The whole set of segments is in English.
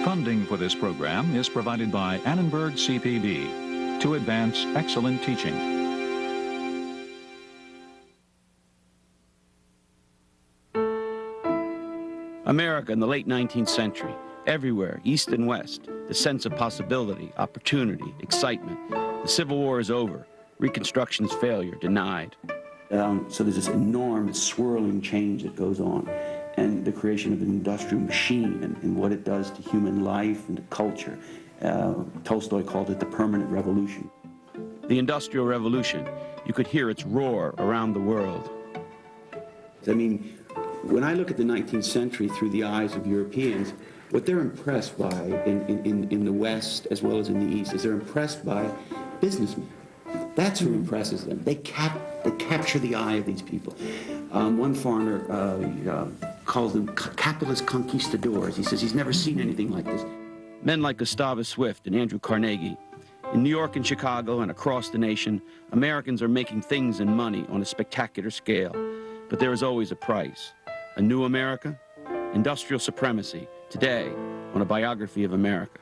Funding for this program is provided by Annenberg CPB to advance excellent teaching. America in the late 19th century, everywhere, east and west, the sense of possibility, opportunity, excitement. The Civil War is over. Reconstruction's failure denied. So there's this enormous swirling change that goes on, and the creation of an industrial machine and what it does to human life and to culture. Tolstoy called it the permanent revolution. The Industrial Revolution, you could hear its roar around the world. I mean, when I look at the 19th century through the eyes of Europeans, what they're impressed by in the West as well as in the East is they're impressed by businessmen. That's who impresses them. They capture the eye of these people. One foreigner calls them capitalist conquistadors. He says he's never seen anything like this. Men like Gustavus Swift and Andrew Carnegie. In New York and Chicago and across the nation, Americans are making things and money on a spectacular scale. But there is always a price. A new America, industrial supremacy, today on A Biography of America.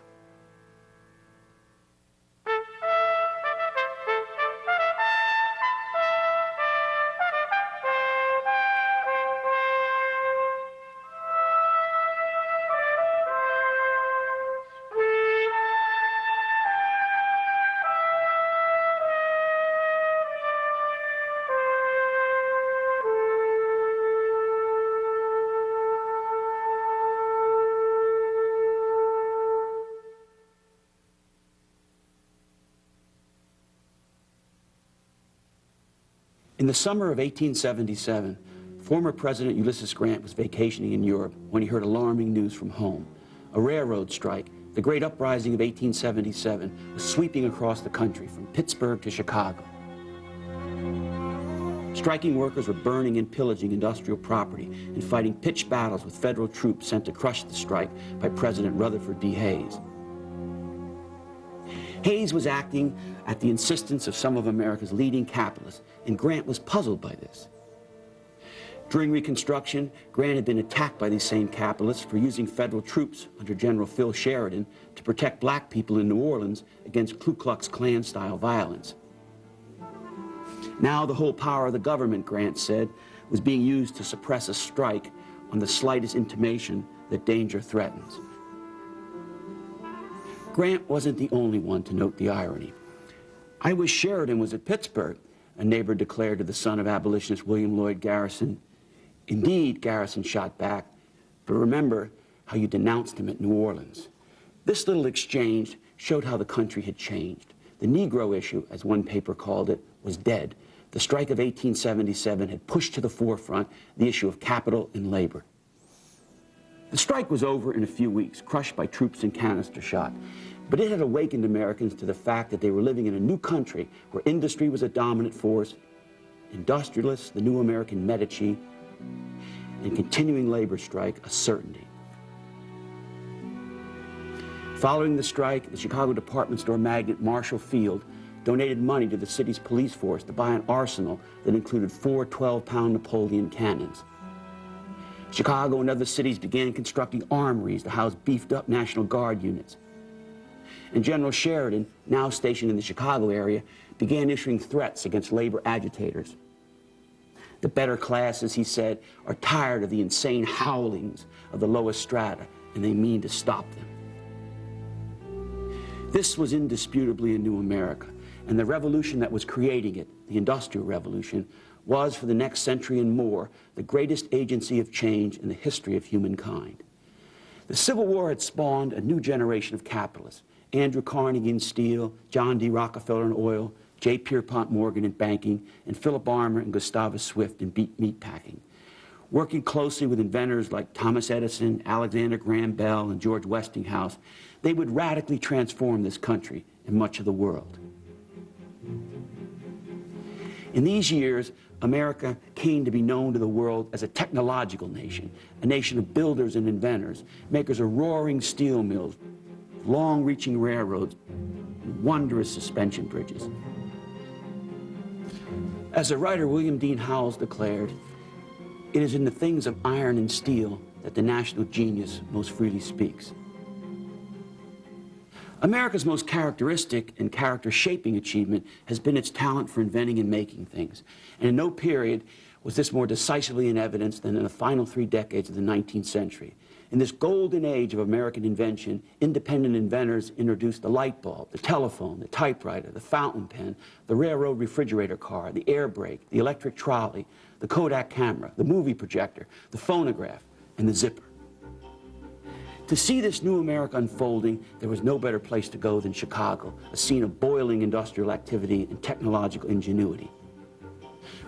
In the summer of 1877, former President Ulysses Grant was vacationing in Europe when he heard alarming news from home. A railroad strike, the great uprising of 1877, was sweeping across the country from Pittsburgh to Chicago. Striking workers were burning and pillaging industrial property and fighting pitched battles with federal troops sent to crush the strike by President Rutherford B. Hayes. Hayes was acting at the insistence of some of America's leading capitalists, and Grant was puzzled by this. During Reconstruction, Grant had been attacked by these same capitalists for using federal troops under General Phil Sheridan to protect black people in New Orleans against Ku Klux Klan-style violence. Now the whole power of the government, Grant said, was being used to suppress a strike on the slightest intimation that danger threatens. Grant wasn't the only one to note the irony. "I wish Sheridan was at Pittsburgh," a neighbor declared to the son of abolitionist William Lloyd Garrison. "Indeed," Garrison shot back, "but remember how you denounced him at New Orleans." This little exchange showed how the country had changed. The Negro issue, as one paper called it, was dead. The strike of 1877 had pushed to the forefront the issue of capital and labor. The strike was over in a few weeks, crushed by troops and canister shot. But it had awakened Americans to the fact that they were living in a new country where industry was a dominant force, industrialists, the new American Medici, and continuing labor strike, a certainty. Following the strike, the Chicago department store magnate Marshall Field donated money to the city's police force to buy an arsenal that included 4 12-pound Napoleon cannons. Chicago and other cities began constructing armories to house beefed-up National Guard units. And General Sheridan, now stationed in the Chicago area, began issuing threats against labor agitators. The better classes, he said, are tired of the insane howlings of the lowest strata, and they mean to stop them. This was indisputably a new America, and the revolution that was creating it, the Industrial Revolution, was, for the next century and more, the greatest agency of change in the history of humankind. The Civil War had spawned a new generation of capitalists: Andrew Carnegie in steel, John D. Rockefeller in oil, J. Pierpont Morgan in banking, and Philip Armour and Gustavus Swift in meatpacking. Working closely with inventors like Thomas Edison, Alexander Graham Bell, and George Westinghouse, they would radically transform this country and much of the world. In these years, America came to be known to the world as a technological nation, a nation of builders and inventors, makers of roaring steel mills, long-reaching railroads, and wondrous suspension bridges. As the writer William Dean Howells declared, It is in the things of iron and steel that the national genius most freely speaks. America's most characteristic and character-shaping achievement has been its talent for inventing and making things. And in no period was this more decisively in evidence than in the final 3 decades of the 19th century. In this golden age of American invention, independent inventors introduced the light bulb, the telephone, the typewriter, the fountain pen, the railroad refrigerator car, the air brake, the electric trolley, the Kodak camera, the movie projector, the phonograph, and the zipper. To see this new America unfolding, there was no better place to go than Chicago, a scene of boiling industrial activity and technological ingenuity.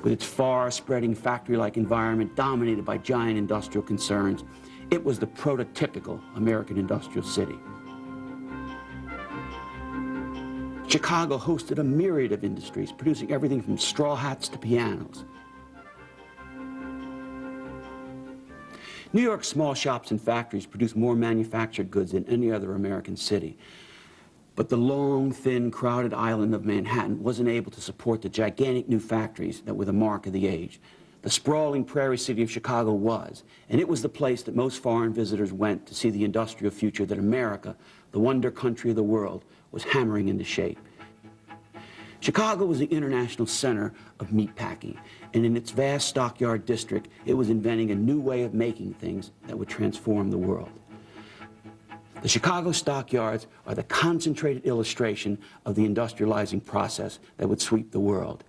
With its far-spreading factory-like environment dominated by giant industrial concerns, it was the prototypical American industrial city. Chicago hosted a myriad of industries, producing everything from straw hats to pianos. New York's small shops and factories produced more manufactured goods than any other American city. But the long, thin, crowded island of Manhattan wasn't able to support the gigantic new factories that were the mark of the age. The sprawling prairie city of Chicago was, and it was the place that most foreign visitors went to see the industrial future that America, the wonder country of the world, was hammering into shape. Chicago was the international center of meatpacking, and in its vast stockyard district, it was inventing a new way of making things that would transform the world. The Chicago stockyards are the concentrated illustration of the industrializing process that would sweep the world.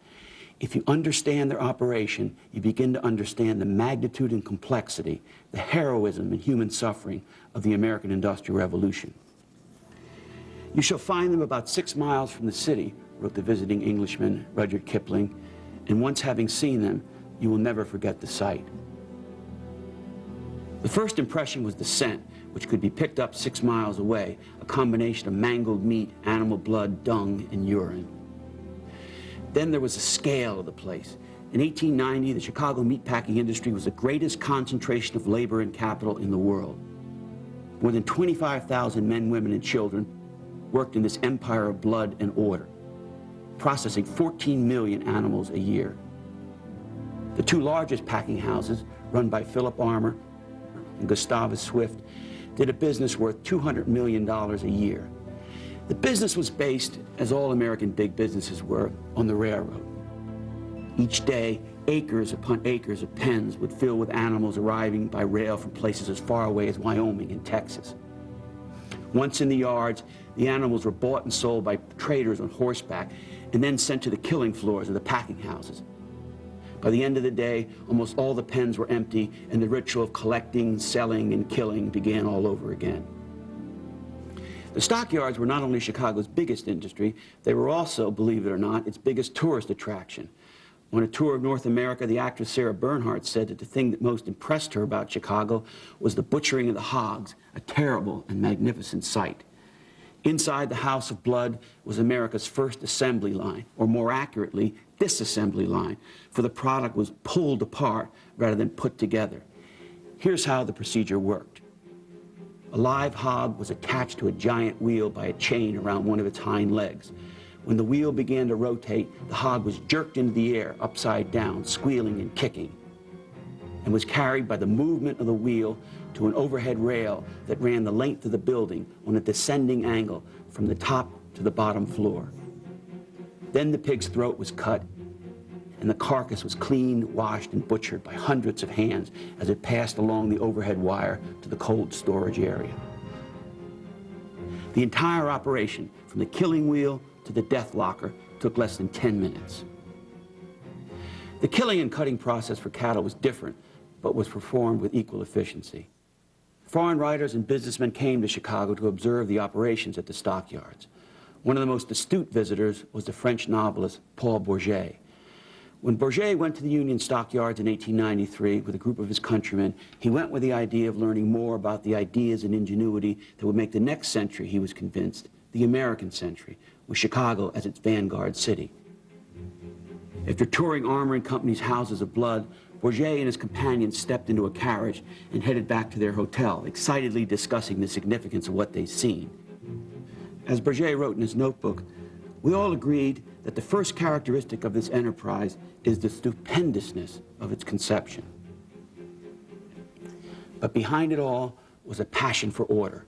If you understand their operation, you begin to understand the magnitude and complexity, the heroism and human suffering of the American Industrial Revolution. You shall find them about 6 miles from the city, wrote the visiting Englishman, Rudyard Kipling, and once having seen them, you will never forget the sight. The first impression was the scent, which could be picked up 6 miles away, a combination of mangled meat, animal blood, dung, and urine. Then there was the scale of the place. In 1890, the Chicago meatpacking industry was the greatest concentration of labor and capital in the world. More than 25,000 men, women, and children worked in this empire of blood and order, processing 14 million animals a year. The 2 largest packing houses, run by Philip Armour and Gustavus Swift, did a business worth $200 million a year. The business was based, as all American big businesses were, on the railroad. Each day, acres upon acres of pens would fill with animals arriving by rail from places as far away as Wyoming and Texas. Once in the yards, the animals were bought and sold by traders on horseback and then sent to the killing floors of the packing houses. By the end of the day, almost all the pens were empty, and the ritual of collecting, selling, and killing began all over again. The stockyards were not only Chicago's biggest industry, they were also, believe it or not, its biggest tourist attraction. On a tour of North America, the actress Sarah Bernhardt said that the thing that most impressed her about Chicago was the butchering of the hogs, a terrible and magnificent sight. Inside the House of Blood was America's first assembly line, or more accurately, disassembly line, for the product was pulled apart rather than put together. Here's how the procedure worked. A live hog was attached to a giant wheel by a chain around one of its hind legs. When the wheel began to rotate, the hog was jerked into the air, upside down, squealing and kicking, and was carried by the movement of the wheel to an overhead rail that ran the length of the building on a descending angle from the top to the bottom floor. Then the pig's throat was cut, and the carcass was cleaned, washed, and butchered by hundreds of hands as it passed along the overhead wire to the cold storage area. The entire operation, from the killing wheel to the death locker, took less than 10 minutes. The killing and cutting process for cattle was different, but was performed with equal efficiency. Foreign writers and businessmen came to Chicago to observe the operations at the stockyards. One of the most astute visitors was the French novelist Paul Bourget. When Bourget went to the Union stockyards in 1893 with a group of his countrymen, he went with the idea of learning more about the ideas and ingenuity that would make the next century, he was convinced, the American century, with Chicago as its vanguard city. After touring Armour and Company's houses of blood, Bourget and his companions stepped into a carriage and headed back to their hotel, excitedly discussing the significance of what they'd seen. As Bourget wrote in his notebook, we all agreed that the first characteristic of this enterprise is the stupendousness of its conception. But behind it all was a passion for order.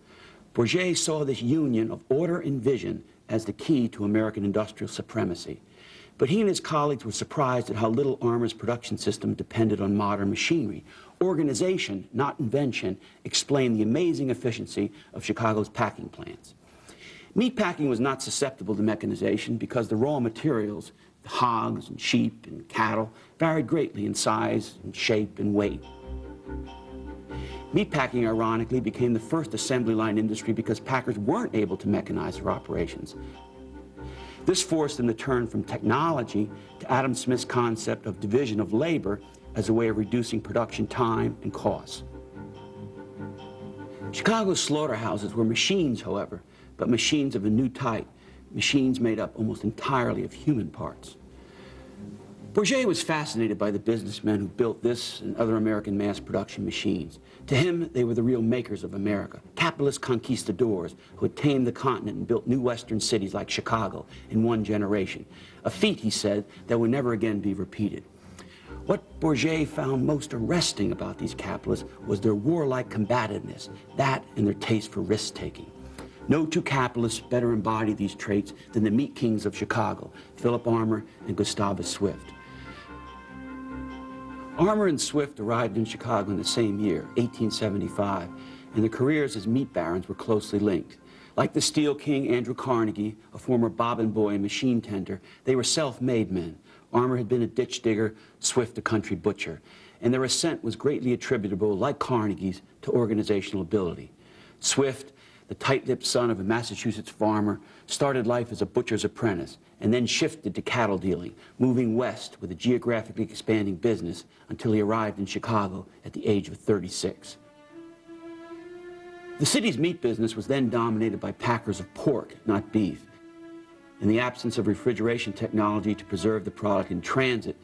Bourget saw this union of order and vision as the key to American industrial supremacy. But he and his colleagues were surprised at how little Armour's production system depended on modern machinery. Organization, not invention, explained the amazing efficiency of Chicago's packing plants. Meatpacking was not susceptible to mechanization because the raw materials, hogs and sheep and cattle, varied greatly in size and shape and weight. Meatpacking, ironically, became the first assembly line industry because packers weren't able to mechanize their operations. This forced them to turn from technology to Adam Smith's concept of division of labor as a way of reducing production time and costs. Chicago's slaughterhouses were machines, however, but machines of a new type, machines made up almost entirely of human parts. Bourget was fascinated by the businessmen who built this and other American mass production machines. To him, they were the real makers of America, capitalist conquistadors who had tamed the continent and built new western cities like Chicago in one generation, a feat, he said, that would never again be repeated. What Bourget found most arresting about these capitalists was their warlike combativeness, that and their taste for risk-taking. No two capitalists better embody these traits than the meat kings of Chicago, Philip Armour and Gustavus Swift. Armour and Swift arrived in Chicago in the same year, 1875, and their careers as meat barons were closely linked. Like the Steel King Andrew Carnegie, a former bobbin boy and machine tender, they were self-made men. Armour had been a ditch digger, Swift a country butcher, and their ascent was greatly attributable, like Carnegie's, to organizational ability. Swift, the tight-lipped son of a Massachusetts farmer, started life as a butcher's apprentice and then shifted to cattle dealing, moving west with a geographically expanding business until he arrived in Chicago at the age of 36. The city's meat business was then dominated by packers of pork, not beef. In the absence of refrigeration technology to preserve the product in transit,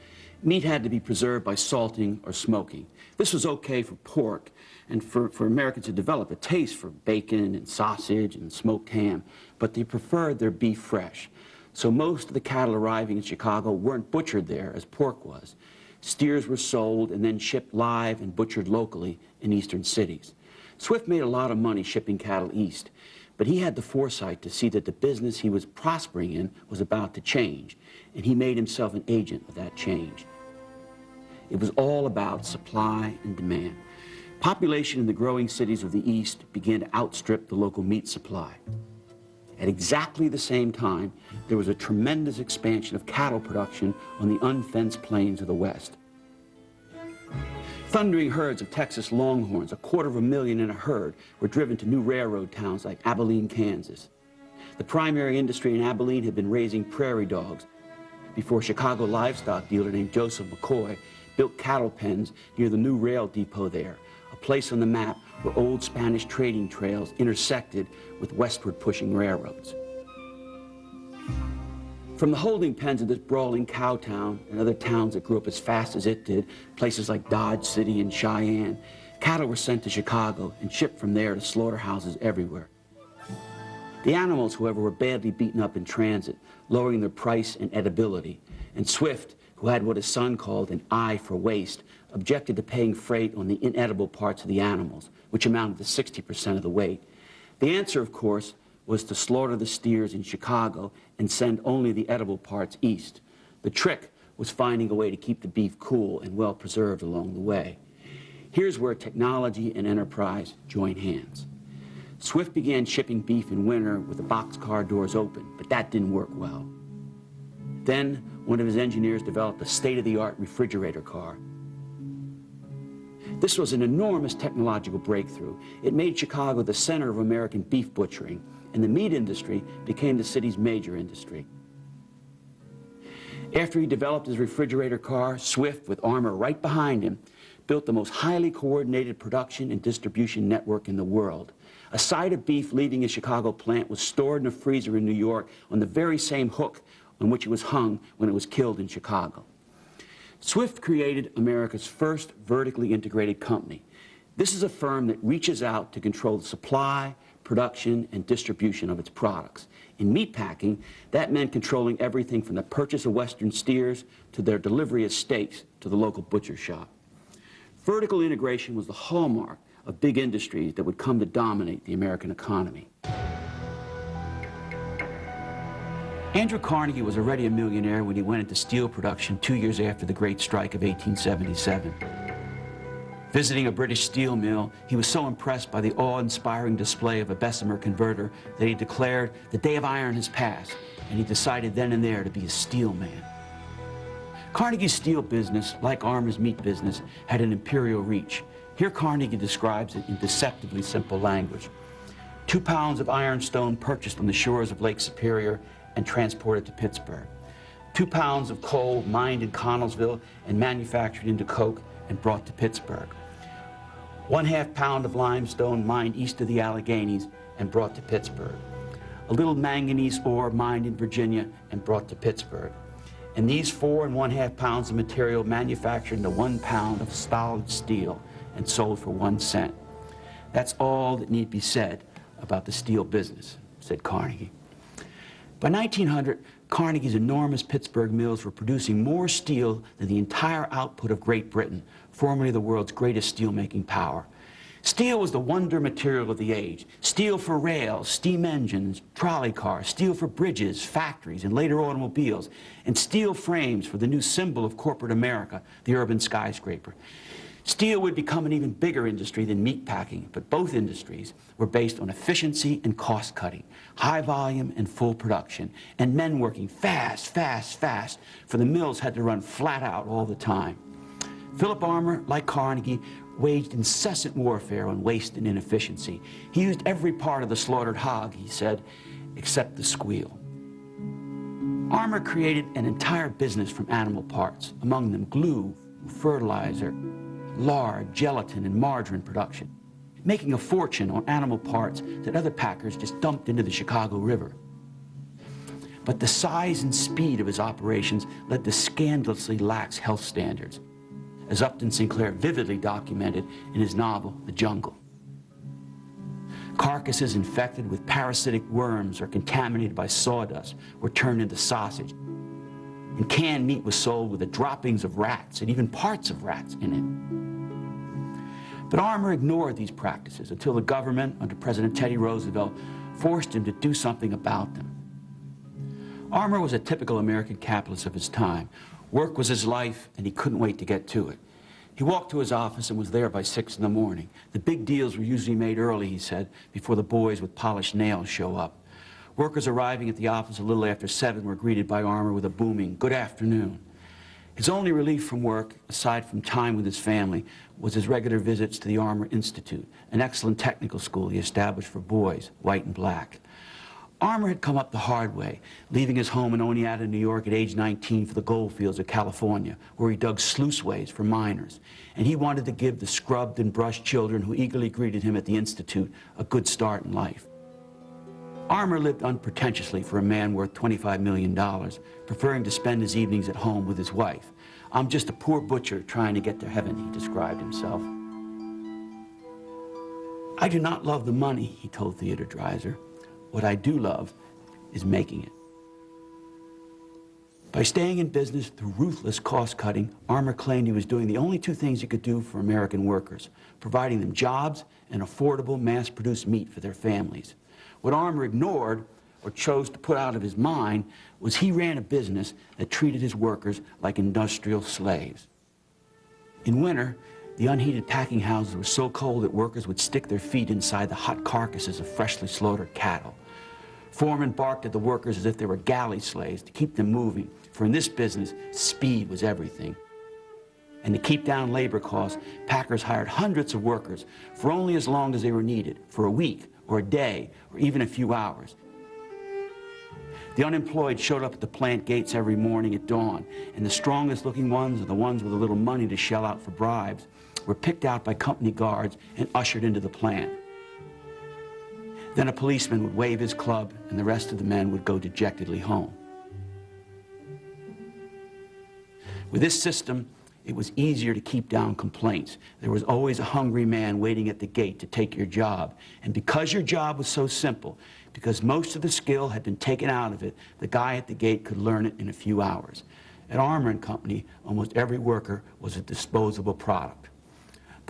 meat had to be preserved by salting or smoking. This was okay for pork and for Americans to develop a taste for bacon and sausage and smoked ham, but they preferred their beef fresh. So most of the cattle arriving in Chicago weren't butchered there as pork was. Steers were sold and then shipped live and butchered locally in eastern cities. Swift made a lot of money shipping cattle east, but he had the foresight to see that the business he was prospering in was about to change, and he made himself an agent of that change. It was all about supply and demand. Population in the growing cities of the East began to outstrip the local meat supply. At exactly the same time, there was a tremendous expansion of cattle production on the unfenced plains of the West. Thundering herds of Texas longhorns, 250,000 in a herd, were driven to new railroad towns like Abilene, Kansas. The primary industry in Abilene had been raising prairie dogs before a Chicago livestock dealer named Joseph McCoy built cattle pens near the new rail depot there, a place on the map where old Spanish trading trails intersected with westward pushing railroads. From the holding pens of this brawling cow town and other towns that grew up as fast as it did, places like Dodge City and Cheyenne, cattle were sent to Chicago and shipped from there to slaughterhouses everywhere. The animals, however, were badly beaten up in transit, lowering their price and edibility, and Swift, who had what his son called an eye for waste, objected to paying freight on the inedible parts of the animals, which amounted to 60% of the weight. The answer, of course, was to slaughter the steers in Chicago and send only the edible parts east. The trick was finding a way to keep the beef cool and well preserved along the way. Here's where technology and enterprise join hands. Swift began shipping beef in winter with the boxcar doors open, but that didn't work well. Then one of his engineers developed a state-of-the-art refrigerator car. This was an enormous technological breakthrough. It made Chicago the center of American beef butchering, and the meat industry became the city's major industry. After he developed his refrigerator car, Swift, with Armour right behind him, built the most highly coordinated production and distribution network in the world. A side of beef leaving his Chicago plant was stored in a freezer in New York on the very same hook on which it was hung when it was killed in Chicago. Swift created America's first vertically integrated company. This is a firm that reaches out to control the supply, production, and distribution of its products. In meatpacking, that meant controlling everything from the purchase of Western steers to their delivery of steaks to the local butcher shop. Vertical integration was the hallmark of big industries that would come to dominate the American economy. Andrew Carnegie was already a millionaire when he went into steel production 2 years after the Great Strike of 1877. Visiting a British steel mill, he was so impressed by the awe-inspiring display of a Bessemer converter that he declared, "The day of iron has passed," and he decided then and there to be a steel man. Carnegie's steel business, like Armour's meat business, had an imperial reach. Here Carnegie describes it in deceptively simple language. 2 pounds of ironstone purchased on the shores of Lake Superior and transported to Pittsburgh. 2 pounds of coal mined in Connellsville and manufactured into coke and brought to Pittsburgh. 1/2 pound of limestone mined east of the Alleghenies and brought to Pittsburgh. A little manganese ore mined in Virginia and brought to Pittsburgh. And these 4 1/2 pounds of material manufactured into 1 pound of solid steel and sold for 1 cent. That's all that need be said about the steel business, said Carnegie. By 1900, Carnegie's enormous Pittsburgh mills were producing more steel than the entire output of Great Britain, formerly the world's greatest steelmaking power. Steel was the wonder material of the age. Steel for rails, steam engines, trolley cars, steel for bridges, factories, and later automobiles, and steel frames for the new symbol of corporate America, the urban skyscraper. Steel would become an even bigger industry than meatpacking, but both industries were based on efficiency and cost cutting, high volume and full production, and men working fast, fast, fast, for the mills had to run flat out all the time. Philip Armour, like Carnegie, waged incessant warfare on waste and inefficiency. He used every part of the slaughtered hog, he said, except the squeal. Armour created an entire business from animal parts, among them glue, fertilizer, lard, gelatin, and margarine production, making a fortune on animal parts that other packers just dumped into the Chicago River. But the size and speed of his operations led to scandalously lax health standards, as Upton Sinclair vividly documented in his novel, The Jungle. Carcasses infected with parasitic worms or contaminated by sawdust were turned into sausage, and canned meat was sold with the droppings of rats and even parts of rats in it. But Armour ignored these practices until the government, under President Teddy Roosevelt, forced him to do something about them. Armour was a typical American capitalist of his time. Work was his life, and he couldn't wait to get to it. He walked to his office and was there by 6 in the morning. The big deals were usually made early, he said, before the boys with polished nails show up. Workers arriving at the office a little after 7 were greeted by Armour with a booming, "Good afternoon." His only relief from work, aside from time with his family, was his regular visits to the Armour Institute, an excellent technical school he established for boys, white and black. Armour had come up the hard way, leaving his home in Oneida, New York at age 19 for the gold fields of California, where he dug sluiceways for miners. And he wanted to give the scrubbed and brushed children who eagerly greeted him at the Institute a good start in life. Armour lived unpretentiously for a man worth $25 million, preferring to spend his evenings at home with his wife. "I'm just a poor butcher trying to get to heaven," he described himself. "I do not love the money," he told Theodore Dreiser. "What I do love is making it." By staying in business through ruthless cost-cutting, Armour claimed he was doing the only 2 things he could do for American workers, providing them jobs and affordable, mass-produced meat for their families. What Armour ignored, or chose to put out of his mind, was he ran a business that treated his workers like industrial slaves. In winter, the unheated packing houses were so cold that workers would stick their feet inside the hot carcasses of freshly slaughtered cattle. Foremen barked at the workers as if they were galley slaves to keep them moving, for in this business, speed was everything. And to keep down labor costs, packers hired hundreds of workers for only as long as they were needed, for a week, or a day, or even a few hours. The unemployed showed up at the plant gates every morning at dawn, and the strongest looking ones, or the ones with a little money to shell out for bribes, were picked out by company guards and ushered into the plant. Then a policeman would wave his club, and the rest of the men would go dejectedly home. With this system, it was easier to keep down complaints. There was always a hungry man waiting at the gate to take your job. And because your job was so simple, because most of the skill had been taken out of it, the guy at the gate could learn it in a few hours. At Armour & Company, almost every worker was a disposable product.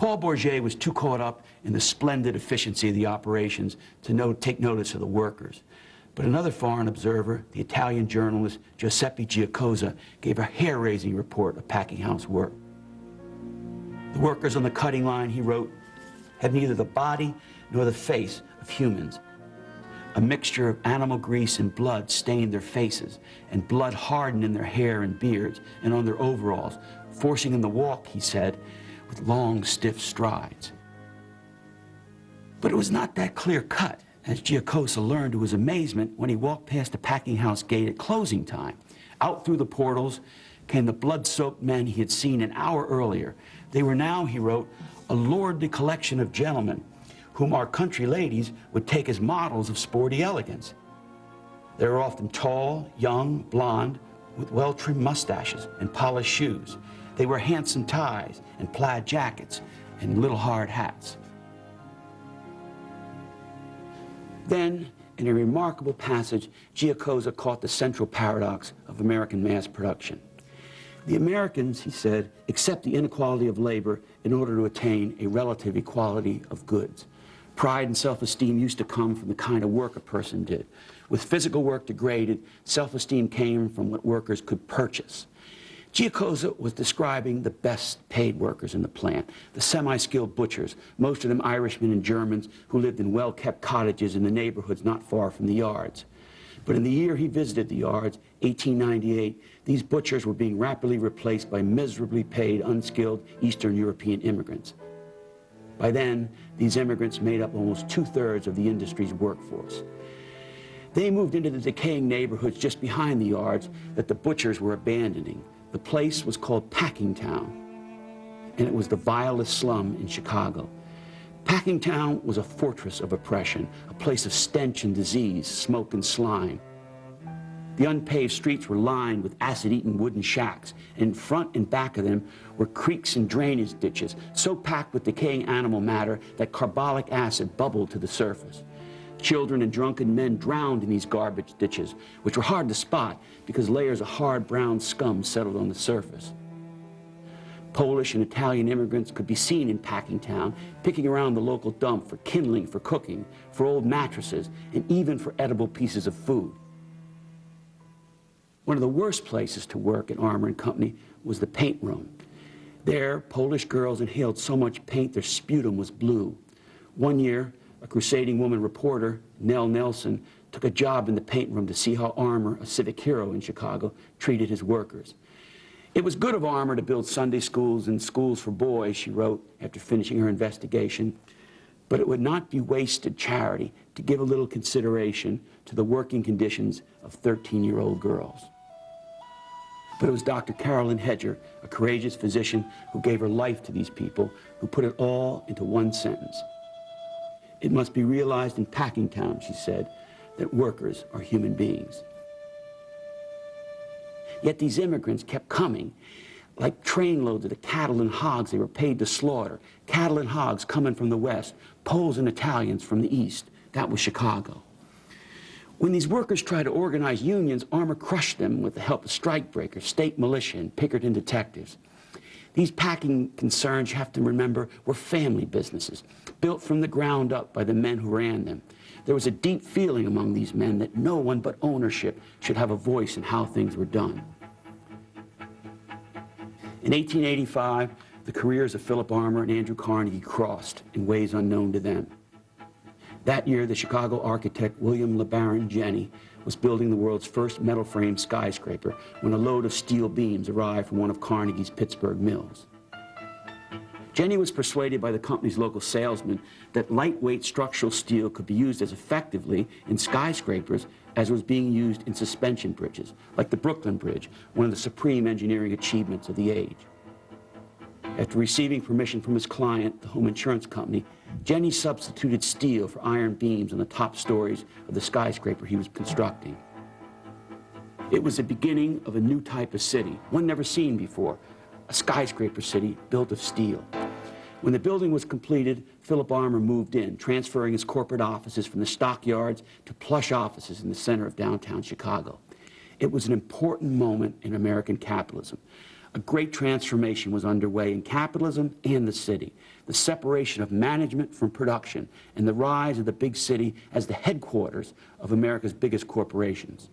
Paul Bourget was too caught up in the splendid efficiency of the operations to take notice of the workers. But another foreign observer, the Italian journalist Giuseppe Giacosa, gave a hair-raising report of packing house work. The workers on the cutting line, he wrote, had neither the body nor the face of humans. A mixture of animal grease and blood stained their faces, and blood hardened in their hair and beards and on their overalls, forcing them to walk, he said, with long, stiff strides. But it was not that clear-cut, as Giacosa learned to his amazement when he walked past the packing house gate at closing time. Out through the portals came the blood-soaked men he had seen an hour earlier. They were now, he wrote, a lordly collection of gentlemen, whom our country ladies would take as models of sporty elegance. They were often tall, young, blonde, with well-trimmed mustaches and polished shoes. They wore handsome ties and plaid jackets and little hard hats. Then, in a remarkable passage, Giacosa caught the central paradox of American mass production. The Americans, he said, accept the inequality of labor in order to attain a relative equality of goods. Pride and self-esteem used to come from the kind of work a person did. With physical work degraded, self-esteem came from what workers could purchase. Giacosa was describing the best paid workers in the plant, the semi-skilled butchers, most of them Irishmen and Germans who lived in well-kept cottages in the neighborhoods not far from the yards. But in the year he visited the yards, 1898, these butchers were being rapidly replaced by miserably paid, unskilled Eastern European immigrants. By then, these immigrants made up almost two-thirds of the industry's workforce. They moved into the decaying neighborhoods just behind the yards that the butchers were abandoning. The place was called Packingtown, and it was the vilest slum in Chicago. Packingtown was a fortress of oppression, a place of stench and disease, smoke and slime. The unpaved streets were lined with acid-eaten wooden shacks, and in front and back of them were creeks and drainage ditches, so packed with decaying animal matter that carbolic acid bubbled to the surface. Children and drunken men drowned in these garbage ditches, which were hard to spot because layers of hard brown scum settled on the surface. Polish and Italian immigrants could be seen in Packingtown, picking around the local dump for kindling, for cooking, for old mattresses, and even for edible pieces of food. One of the worst places to work at Armour & Company was the paint room. There, Polish girls inhaled so much paint their sputum was blue. One year, a crusading woman reporter, Nell Nelson, took a job in the paint room to see how Armour, a civic hero in Chicago, treated his workers. It was good of Armour to build Sunday schools and schools for boys, she wrote after finishing her investigation, but it would not be wasted charity to give a little consideration to the working conditions of 13-year-old girls. But it was Dr. Carolyn Hedger, a courageous physician who gave her life to these people, who put it all into one sentence. It must be realized in Packingtown, she said, that workers are human beings. Yet these immigrants kept coming, like trainloads of the cattle and hogs they were paid to slaughter. Cattle and hogs coming from the west, Poles and Italians from the east. That was Chicago. When these workers tried to organize unions, Armour crushed them with the help of strikebreakers, state militia, and Pinkerton detectives. These packing concerns, you have to remember, were family businesses, built from the ground up by the men who ran them. There was a deep feeling among these men that no one but ownership should have a voice in how things were done. In 1885, the careers of Philip Armour and Andrew Carnegie crossed in ways unknown to them. That year, the Chicago architect William LeBaron Jenney was building the world's first metal-frame skyscraper when a load of steel beams arrived from one of Carnegie's Pittsburgh mills. Jenney was persuaded by the company's local salesman that lightweight structural steel could be used as effectively in skyscrapers as was being used in suspension bridges, like the Brooklyn Bridge, one of the supreme engineering achievements of the age. After receiving permission from his client, the home insurance company, Jenney substituted steel for iron beams on the top stories of the skyscraper he was constructing. It was the beginning of a new type of city, one never seen before, a skyscraper city built of steel. When the building was completed, Philip Armour moved in, transferring his corporate offices from the stockyards to plush offices in the center of downtown Chicago. It was an important moment in American capitalism, a great transformation was underway in capitalism and the city. The separation of management from production and the rise of the big city as the headquarters of America's biggest corporations.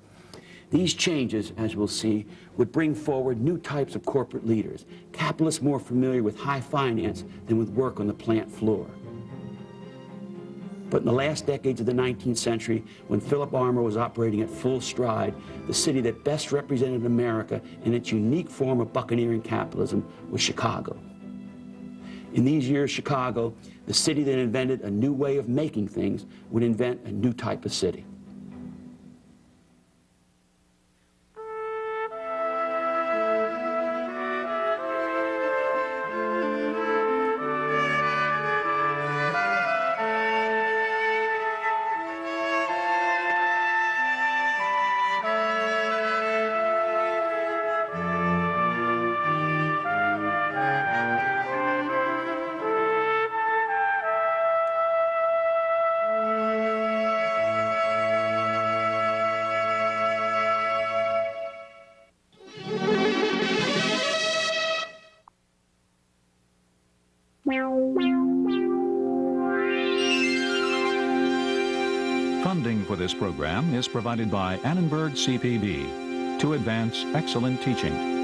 These changes, as we'll see, would bring forward new types of corporate leaders, capitalists more familiar with high finance than with work on the plant floor. But in the last decades of the 19th century, when Philip Armour was operating at full stride, the city that best represented America in its unique form of buccaneering capitalism was Chicago. In these years, Chicago, the city that invented a new way of making things, would invent a new type of city. Funding for this program is provided by Annenberg CPB to advance excellent teaching.